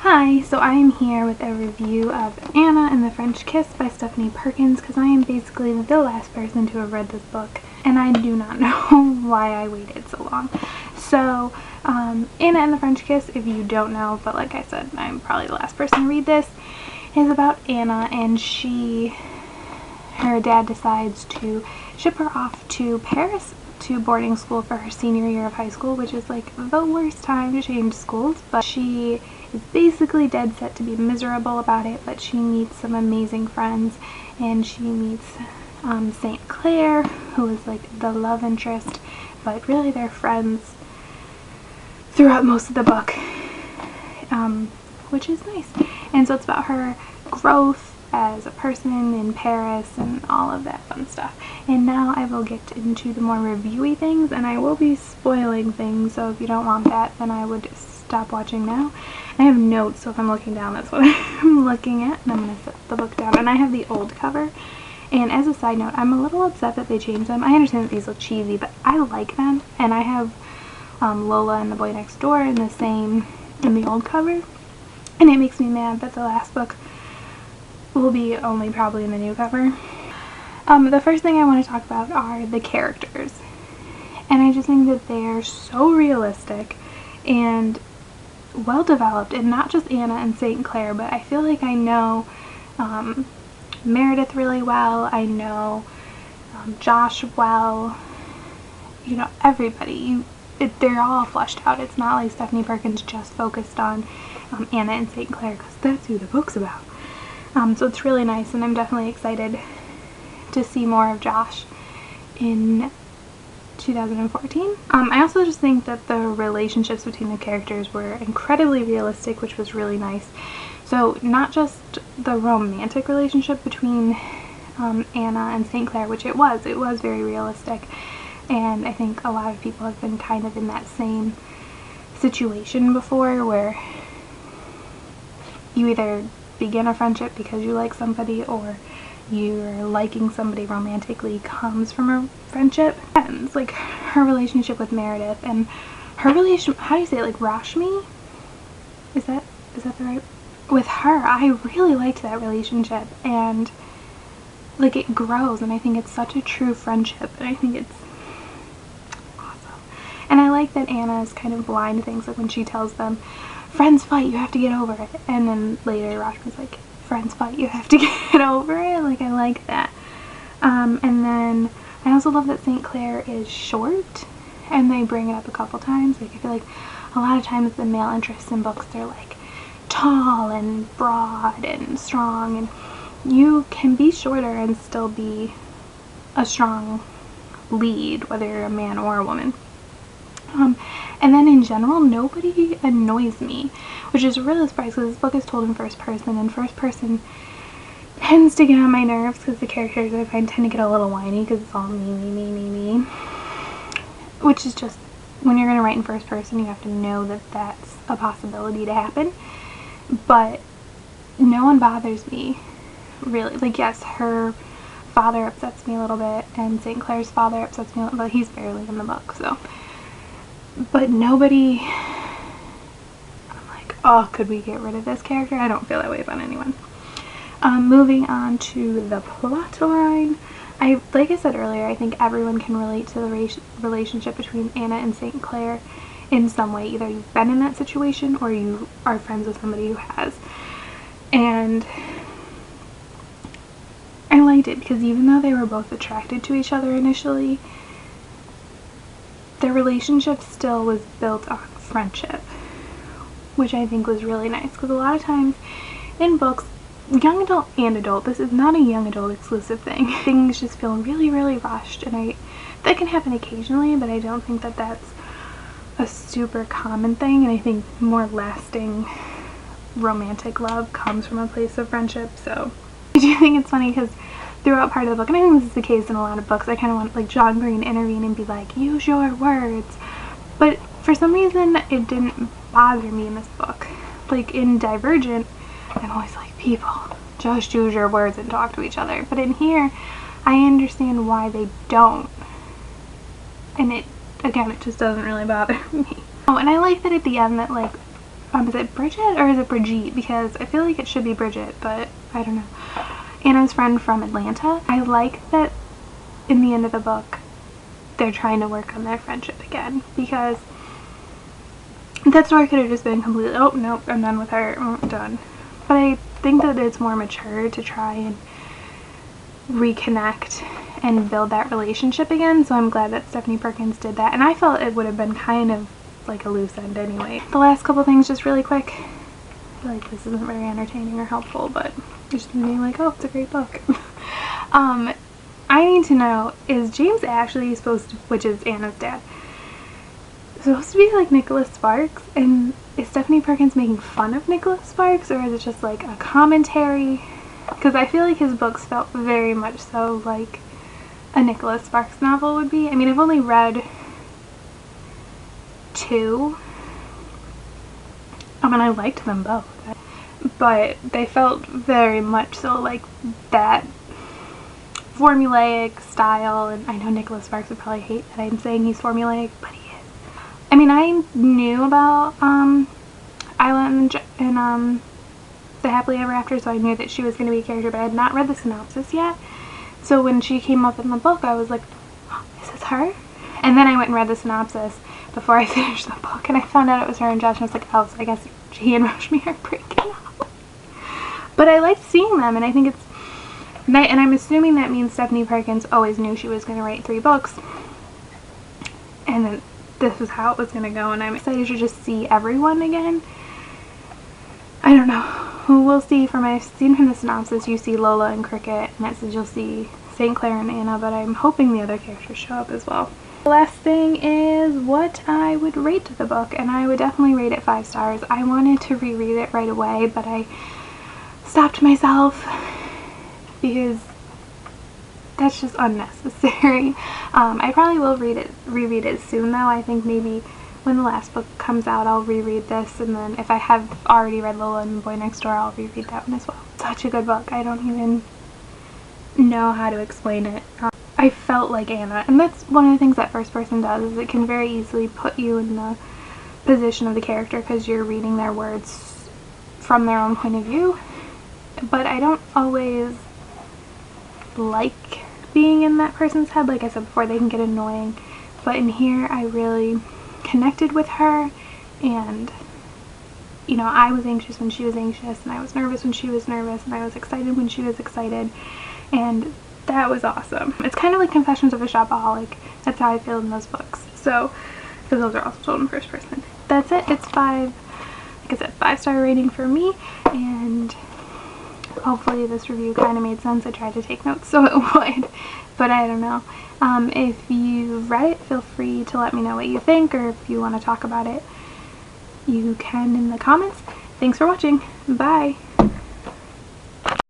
Hi, so I am here with a review of Anna and the French Kiss by Stephanie Perkins because I am basically the last person to have read this book and I do not know why I waited so long. So, Anna and the French Kiss, if you don't know, but like I said, I'm probably the last person to read this, is about Anna and her dad decides to ship her off to Paris to boarding school for her senior year of high school, which is like the worst time to change schools, but she is basically dead set to be miserable about it, but she meets some amazing friends, and she meets St. Clair, who is like the love interest, but really they're friends throughout most of the book, which is nice. And so it's about her growth as a person in Paris and all of that fun stuff. And now I will get into the more reviewy things, and I will be spoiling things, so if you don't want that, then I would stop watching now. I have notes, so if I'm looking down, that's what I'm looking at, and I'm going to set the book down. And I have the old cover, and as a side note, I'm a little upset that they changed them. I understand that these look cheesy, but I like them, and I have Lola and the Boy Next Door in the old cover, and it makes me mad that the last book will be only probably in the new cover. The first thing I want to talk about are the characters, and I just think that they're so realistic and well developed, and not just Anna and St. Clair, but I feel like I know Meredith really well, I know Josh well, you know, everybody. They're all fleshed out. It's not like Stephanie Perkins just focused on Anna and St. Clair, because that's who the book's about. So it's really nice, and I'm definitely excited to see more of Josh in 2014. I also just think that the relationships between the characters were incredibly realistic, which was really nice. So not just the romantic relationship between Anna and St. Clair, which it was very realistic, and I think a lot of people have been kind of in that same situation before, where you either begin a friendship because you like somebody, or you're liking somebody romantically comes from a friendship. And like her relationship with Meredith, and her relationship, how do you say it, like Rashmi? Is that the right? With her, I really liked that relationship, and like it grows, and I think it's such a true friendship, and I think it's awesome. And I like that Anna is kind of blind to things, like when she tells them, friends fight, you have to get over it, and then later Rashmi's like, friends fight, you have to get over it. Like, I like that. And then I also love that St. Clair is short, and they bring it up a couple times. Like, I feel like a lot of times the male interests in books, they're like tall and broad and strong, and you can be shorter and still be a strong lead, whether you're a man or a woman. And then in general, nobody annoys me, which is really surprising because this book is told in first person, and first person tends to get on my nerves because the characters I find tend to get a little whiny because it's all me. Which is just, when you're going to write in first person, you have to know that that's a possibility to happen. But no one bothers me, really. Like, yes, her father upsets me a little bit, and St. Clair's father upsets me a little bit, but he's barely in the book, so. But nobody, I'm like, oh, could we get rid of this character? I don't feel that way about anyone. Moving on to the plot line. Like I said earlier, I think everyone can relate to the relationship between Anna and St. Clair in some way. Either you've been in that situation, or you are friends with somebody who has. And I liked it because even though they were both attracted to each other initially, their relationship still was built on friendship, which I think was really nice, because a lot of times in books, young adult and adult, this is not a young adult exclusive thing, things just feel really, really rushed, and that can happen occasionally, but I don't think that that's a super common thing, and I think more lasting romantic love comes from a place of friendship. So I do think it's funny because throughout part of the book, and I think this is the case in a lot of books, I kind of want like John Green to intervene and be like, use your words, but for some reason it didn't bother me in this book. Like in Divergent, I'm always like, people, just use your words and talk to each other, but in here I understand why they don't, and it just doesn't really bother me. Oh, and I like that at the end that like is it Bridget or is it Brigitte? Because I feel like it should be Bridget, but I don't know. Anna's friend from Atlanta. I like that in the end of the book they're trying to work on their friendship again, because that story could have just been completely, oh nope, I'm done with her, done. But I think that it's more mature to try and reconnect and build that relationship again, so I'm glad that Stephanie Perkins did that, and I felt it would have been kind of like a loose end anyway. The last couple things, just really quick. I feel like this isn't very entertaining or helpful, but just being like, oh, it's a great book. I need to know, is James Ashley supposed to, which is Anna's dad, supposed to be like Nicholas Sparks? And is Stephanie Perkins making fun of Nicholas Sparks, or is it just like a commentary? Because I feel like his books felt very much so like a Nicholas Sparks novel would be. I mean, I've only read 2, and I liked them both, but they felt very much so like that formulaic style, and I know Nicholas Sparks would probably hate that I'm saying he's formulaic, but he is. I mean, I knew about Isla and The Happily Ever After, so I knew that she was going to be a character, but I had not read the synopsis yet. So when she came up in the book, I was like, oh, is this her? And then I went and read the synopsis before I finished the book, and I found out it was her and Josh, and I was like, oh, so I guess he and Rashmi are breaking up. But I liked seeing them, and I think it's, and I'm assuming that means Stephanie Perkins always knew she was going to write 3 books, and then this was how it was going to go, and I'm excited to just see everyone again. I don't know who we'll see. From I've seen from the synopsis, you see Lola and Cricket, and that says you'll see St. Clair and Anna, but I'm hoping the other characters show up as well. The last thing is what I would rate the book, and I would definitely rate it 5 stars. I wanted to reread it right away, but I stopped myself because that's just unnecessary. I probably will reread it soon though. I think maybe when the last book comes out I'll reread this, and then if I have already read Lola and the Boy Next Door, I'll reread that one as well. Such a good book. I don't even know how to explain it. I felt like Anna, and that's one of the things that first person does, is it can very easily put you in the position of the character because you're reading their words from their own point of view. But I don't always like being in that person's head. Like I said before, they can get annoying, but in here I really connected with her, and you know, I was anxious when she was anxious, and I was nervous when she was nervous, and I was excited when she was excited, and that was awesome. It's kind of like Confessions of a Shopaholic. That's how I feel in those books. So, because those are also told in first person. That's it. It's 5, like I said, 5-star rating for me, and hopefully this review kind of made sense. I tried to take notes so it would, but I don't know. If you've read it, feel free to let me know what you think, or if you want to talk about it, you can in the comments. Thanks for watching. Bye!